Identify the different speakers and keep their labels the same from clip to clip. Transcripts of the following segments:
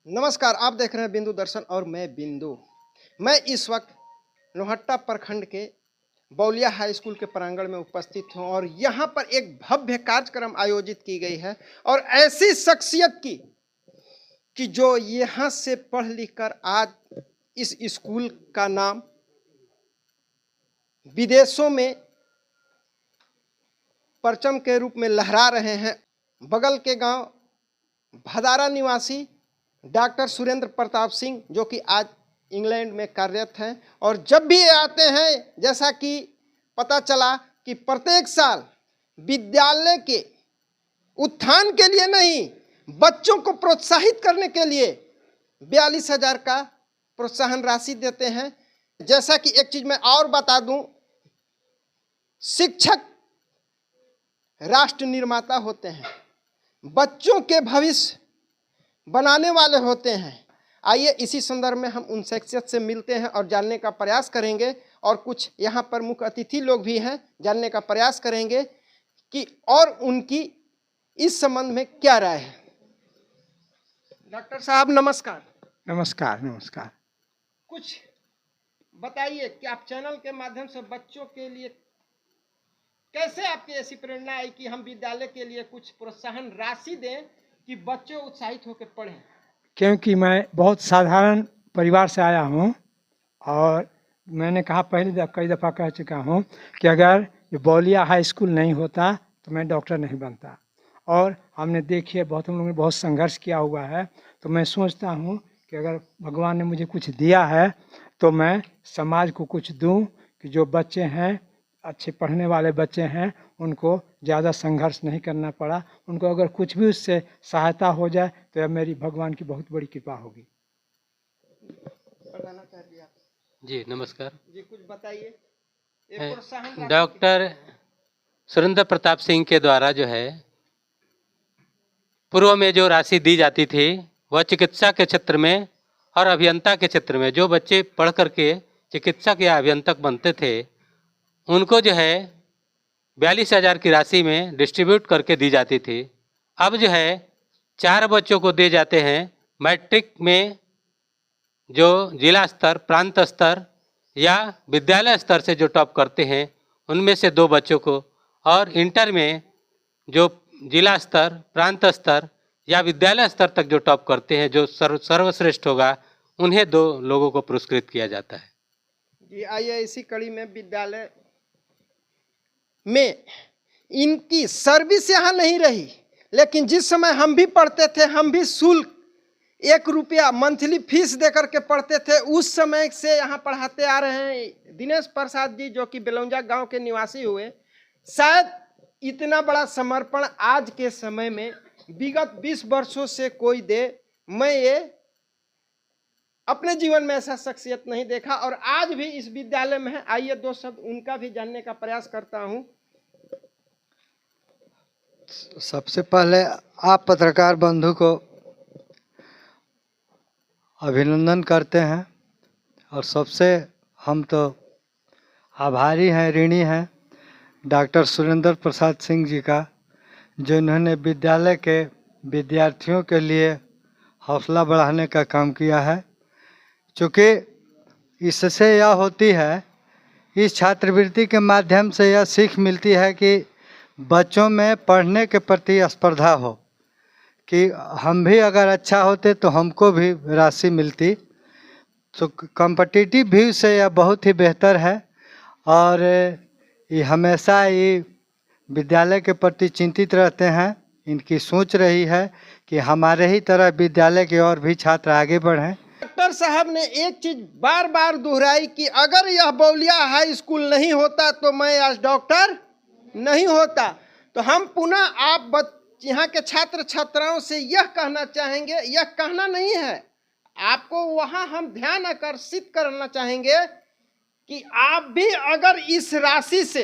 Speaker 1: नमस्कार, आप देख रहे हैं बिंदु दर्शन और मैं बिंदु। मैं इस वक्त लोहट्टा प्रखंड के बौलिया हाई स्कूल के प्रांगण में उपस्थित हूं और यहां पर एक भव्य कार्यक्रम आयोजित की गई है और ऐसी शख्सियत की कि जो यहां से पढ़ लिख कर आज इस स्कूल का नाम विदेशों में परचम के रूप में लहरा रहे हैं। बगल के गांव भदारा निवासी डॉक्टर सुरेंद्र प्रताप सिंह जो कि आज इंग्लैंड में कार्यरत हैं और जब भी ये आते हैं, जैसा कि पता चला कि प्रत्येक साल विद्यालय के उत्थान के लिए नहीं, बच्चों को प्रोत्साहित करने के लिए 42,000 का प्रोत्साहन राशि देते हैं। जैसा कि एक चीज मैं और बता दूं, शिक्षक राष्ट्र निर्माता होते हैं, बच्चों के भविष्य बनाने वाले होते हैं। आइए इसी संदर्भ में हम उन शख्सियत से मिलते हैं और जानने का प्रयास करेंगे और कुछ यहाँ पर मुख्य अतिथि लोग भी हैं, जानने का प्रयास करेंगे कि और उनकी इस संबंध में क्या राय है। डॉक्टर साहब नमस्कार।
Speaker 2: नमस्कार। नमस्कार।
Speaker 1: कुछ बताइए कि आप चैनल के माध्यम से बच्चों के लिए कैसे आपकी ऐसी प्रेरणा आई कि हम विद्यालय के लिए कुछ प्रोत्साहन राशि दें कि बच्चे उत्साहित होकर पढ़ें।
Speaker 2: क्योंकि मैं बहुत साधारण परिवार से आया हूँ और मैंने कहा पहले कई दफ़ा कह चुका हूँ कि अगर ये बौलिया हाई स्कूल नहीं होता तो मैं डॉक्टर नहीं बनता। और हमने देखिए बहुत हम लोगों ने बहुत संघर्ष किया हुआ है। तो मैं सोचता हूँ कि अगर भगवान ने मुझे कुछ दिया है तो मैं समाज को कुछ दूँ कि जो बच्चे हैं, अच्छे पढ़ने वाले बच्चे हैं, उनको ज़्यादा संघर्ष नहीं करना पड़ा। उनको अगर कुछ भी उससे सहायता हो जाए तो यह मेरी भगवान की बहुत बड़ी कृपा होगी।
Speaker 3: जी नमस्कार
Speaker 1: जी, कुछ बताइए।
Speaker 3: डॉक्टर सुरेंद्र प्रताप सिंह के द्वारा जो है पूर्व में जो राशि दी जाती थी वह चिकित्सा के क्षेत्र में और अभियंता के क्षेत्र में जो बच्चे पढ़ करके चिकित्सक या अभियंतक बनते थे उनको जो है 42,000 की राशि में डिस्ट्रीब्यूट करके दी जाती थी। अब जो है 4 बच्चों को दिए जाते हैं। मैट्रिक में जो जिला स्तर, प्रांत स्तर या विद्यालय स्तर से जो टॉप करते हैं उनमें से 2 बच्चों को, और इंटर में जो जिला स्तर, प्रांत स्तर या विद्यालय स्तर तक जो टॉप करते हैं, जो सर्वश्रेष्ठ होगा, उन्हें 2 लोगों को पुरस्कृत किया जाता है।
Speaker 1: जी, आइए इसी कड़ी में विद्यालय में इनकी सर्विस यहाँ नहीं रही, लेकिन जिस समय हम भी पढ़ते थे, हम भी शुल्क 1 रुपया मंथली फीस देकर के पढ़ते थे। उस समय से यहाँ पढ़ाते आ रहे हैं दिनेश प्रसाद जी जो कि बेलौंजा गांव के निवासी हुए। शायद इतना बड़ा समर्पण आज के समय में विगत 20 वर्षों से कोई दे, मैं ये अपने जीवन में ऐसा शख्सियत नहीं देखा और आज भी इस विद्यालय में है। आइए 2 शब्द उनका भी जानने का प्रयास करता हूं।
Speaker 4: सबसे पहले आप पत्रकार बंधु को अभिनंदन करते हैं और सबसे हम तो आभारी हैं, ऋणी हैं डॉक्टर सुरेंद्र प्रसाद सिंह जी का, जो इन्होंने विद्यालय के विद्यार्थियों के लिए हौसला बढ़ाने का काम किया है। चूँकि इससे यह होती है, इस छात्रवृत्ति के माध्यम से यह सीख मिलती है कि बच्चों में पढ़ने के प्रति स्पर्धा हो, कि हम भी अगर अच्छा होते तो हमको भी राशि मिलती। तो कॉम्पिटिटिव व्यू से यह बहुत ही बेहतर है और ये हमेशा ये विद्यालय के प्रति चिंतित रहते हैं। इनकी सोच रही है कि हमारे ही तरह विद्यालय के और भी छात्र आगे बढ़ें।
Speaker 1: डॉक्टर साहब ने एक चीज बार बार दोहराई कि अगर यह बौलिया हाई स्कूल नहीं होता तो मैं आज डॉक्टर नहीं होता। तो हम पुनः आप यहाँ के छात्र छात्राओं से यह कहना चाहेंगे, यह कहना नहीं है, आपको वहाँ हम ध्यान आकर्षित करना चाहेंगे कि आप भी अगर इस राशि से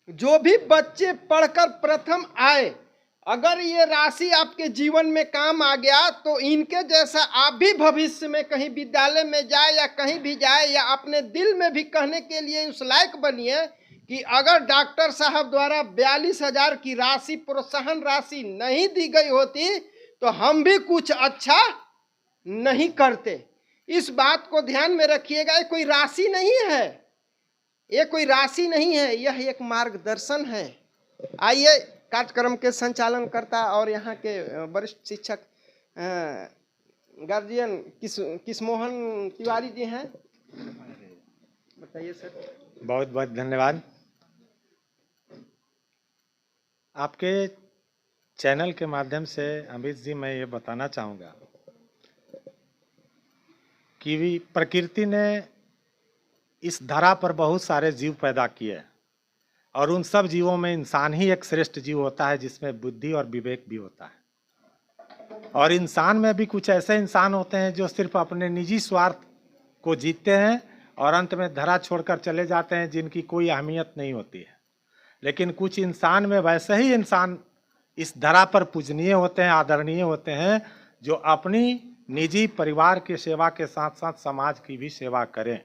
Speaker 1: जो भी बच्चे पढ़कर प्रथम आए, अगर ये राशि आपके जीवन में काम आ गया तो इनके जैसा आप भी भविष्य में कहीं विद्यालय में जाए या कहीं भी जाए या अपने दिल में भी कहने के लिए उस लायक बनिए कि अगर डॉक्टर साहब द्वारा 42,000 की राशि, प्रोत्साहन राशि नहीं दी गई होती तो हम भी कुछ अच्छा नहीं करते। इस बात को ध्यान में रखिएगा, ये कोई राशि नहीं है, ये कोई राशि नहीं है, यह एक मार्गदर्शन है। आइए कार्यक्रम के संचालन करता और यहाँ के वरिष्ठ शिक्षक गार्जियन किसमोहन तिवारी जी हैं, बताइए सर।
Speaker 5: बहुत बहुत धन्यवाद। आपके चैनल के माध्यम से अमित जी मैं ये बताना चाहूँगा कि प्रकृति ने इस धरा पर बहुत सारे जीव पैदा किए और उन सब जीवों में इंसान ही एक श्रेष्ठ जीव होता है जिसमें बुद्धि और विवेक भी होता है। और इंसान में भी कुछ ऐसे इंसान होते हैं जो सिर्फ अपने निजी स्वार्थ को जीतते हैं और अंत में धरा छोड़कर चले जाते हैं, जिनकी कोई अहमियत नहीं होती है। लेकिन कुछ इंसान में वैसे ही इंसान इस धरा पर पूजनीय होते हैं, आदरणीय होते हैं, जो अपनी निजी परिवार की सेवा के साथ साथ समाज की भी सेवा करें,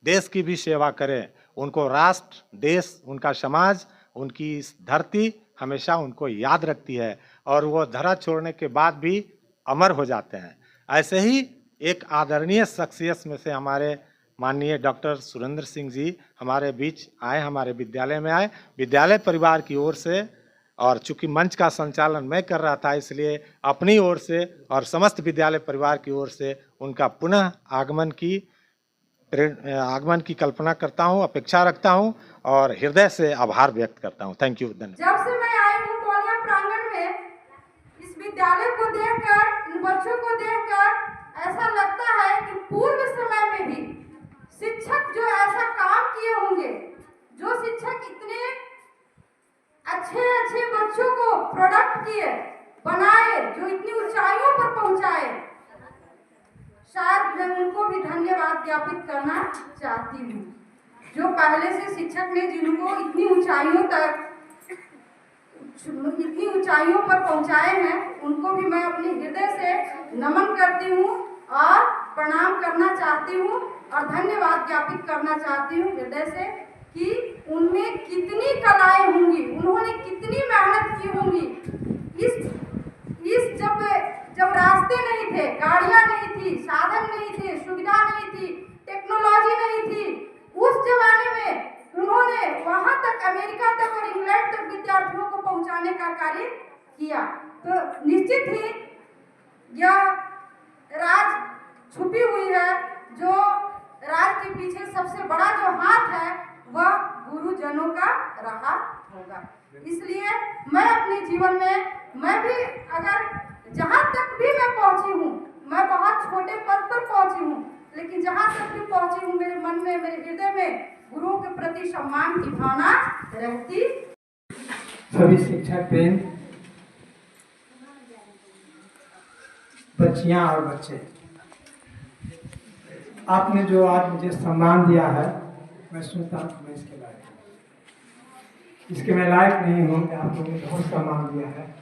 Speaker 5: देश की भी सेवा करें। उनको राष्ट्र, देश, उनका समाज, उनकी इस धरती हमेशा उनको याद रखती है और वो धरा छोड़ने के बाद भी अमर हो जाते हैं। ऐसे ही एक आदरणीय शख्सियत में से हमारे माननीय डॉक्टर सुरेंद्र सिंह जी हमारे बीच आए, हमारे विद्यालय में आए, विद्यालय परिवार की ओर से। और चूंकि मंच का संचालन मैं कर रहा था, इसलिए अपनी ओर से और समस्त विद्यालय परिवार की ओर से उनका पुनः आगमन की कल्पना करता हूं, अपेक्षा रखता हूं और हृदय से आभार व्यक्त करता हूं। थैंक यू, धन्यवाद।
Speaker 6: जब से मैं आई हूँ कॉलेज प्रांगण में, इस विद्यालय को देखकर, इन बच्चों को देखकर ऐसा लगता है कि पूर्व समय में भी शिक्षक जो ऐसा काम किए होंगे, जो शिक्षक इतने अच्छे अच्छे बच्चों को प्रोडक्ट किए, बनाए, जो इतनी ऊंचाइयों पर पहुंचाए, शायद मैं उनको भी धन्यवाद ज्ञापित करना चाहती हूँ। जो पहले से शिक्षक ने जिनको इतनी ऊंचाइयों पर पहुंचाए हैं, उनको भी मैं अपने हृदय से नमन करती हूँ और प्रणाम करना चाहती हूँ और धन्यवाद ज्ञापित करना चाहती हूँ हृदय से कि उनमें कितनी कलाएं होंगी, उन्होंने कितनी मेहनत की होंगी। इस जब रास्ते नहीं थे, गाड़ियां नहीं थी, साधन नहीं थे, सुविधा नहीं थी, टेक्नोलॉजी नहीं थी, उस जमाने में उन्होंने वहां तक, अमेरिका तक और इंग्लैंड तक विद्यार्थियों को पहुंचाने का कार्य किया। तो निश्चित ही यह राज छुपी हुई है, जो राज के पीछे सबसे बड़ा जो हाथ है वह गुरुजनों का रहा होगा। इसलिए मैं अपने जीवन में, मैं भी अगर जहाँ तक भी मैं पहुँची हूँ, मैं बहुत छोटे पद पर पहुँची हूँ, लेकिन जहाँ तक भी पहुँची हूँ, मेरे मन में, मेरे हृदय में गुरुओं के प्रति सम्मान की भावना रहती।
Speaker 2: सभी शिक्षक प्रेम, बच्चियाँ और बच्चे, आपने जो आज मुझे सम्मान दिया है, मैं सोचता हूँ मैं इसके लायक हूँ। इसके मैं लायक नहीं हूँ कि आप लोगों ने बहुत सम्मान दिया है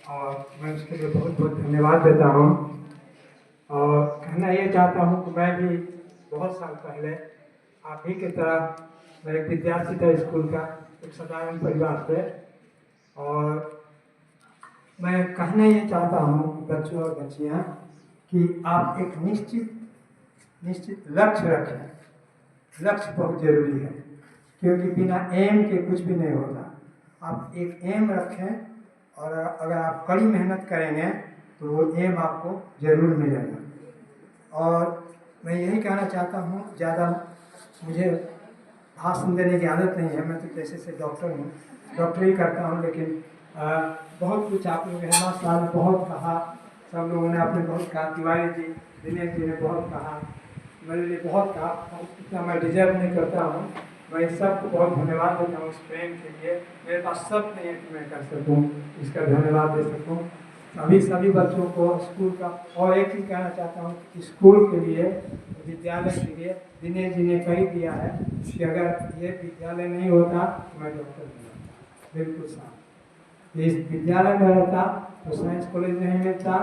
Speaker 2: और मैं उसके लिए बहुत बहुत धन्यवाद देता हूँ। और कहना ये चाहता हूँ कि मैं भी बहुत साल पहले आप ही की तरह, मैं एक विद्यार्थी था स्कूल का, एक साधारण परिवार से, और मैं कहना ये चाहता हूँ बच्चों और बच्चियाँ कि आप एक निश्चित लक्ष्य रखें। लक्ष्य बहुत जरूरी है, क्योंकि बिना एम के कुछ भी नहीं होता। आप एक एम रखें और अगर आप कड़ी मेहनत करेंगे तो वो एम आपको जरूर मिलेगा। और मैं यही कहना चाहता हूँ, ज़्यादा मुझे भाषण देने की आदत नहीं है, मैं तो जैसे से डॉक्टर हूँ, डॉक्टरी करता हूँ, लेकिन बहुत कुछ आप लोग हेमा साहब ने बहुत कहा, सब लोगों ने आपने बहुत कहा, तिवारी जी, दिनेश जी ने बहुत कहा, मेरे लिए बहुत कहा, इतना मैं डिजर्व नहीं करता हूँ। मैं सबको बहुत धन्यवाद देता हूँ इस प्रेम के लिए। मेरे पास सब नहीं है कि मैं कर सकूँ, इसका धन्यवाद दे सकूँ सभी बच्चों को स्कूल का। और एक चीज़ कहना चाहता हूँ कि स्कूल के लिए, विद्यालय के लिए दिनेश जी ने कही दिया है कि अगर ये विद्यालय नहीं होता तो मैं डॉक्टर नहीं होता। बिल्कुल साफ, इस विद्यालय में रहता तो साइंस कॉलेज नहीं मिलता,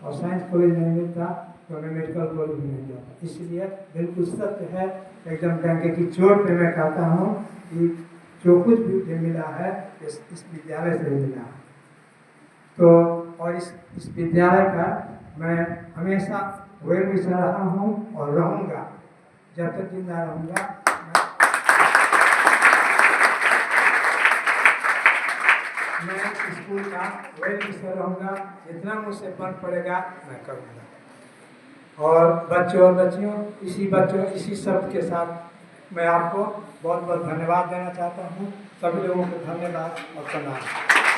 Speaker 2: और साइंस कॉलेज नहीं मिलता तो मैं मेडिकल कॉलेज में नहीं जाता। इसलिए बिल्कुल सत्य है, एकदम डंके की चोट पे मैं कहता हूँ कि जो कुछ भी मिला है इस विद्यालय से मिला है। तो और इस विद्यालय का मैं हमेशा वेल विशर रहा हूँ और रहूँगा जब तक जिंदा रहूँगा। मैं स्कूल का वेल विशर रहूँगा, जितना मुझसे बन पड़ेगा मैं करूँगा। और बच्चों और बच्चियों इसी शब्द के साथ मैं आपको बहुत बहुत धन्यवाद देना चाहता हूँ। सभी लोगों को धन्यवाद और प्रणाम।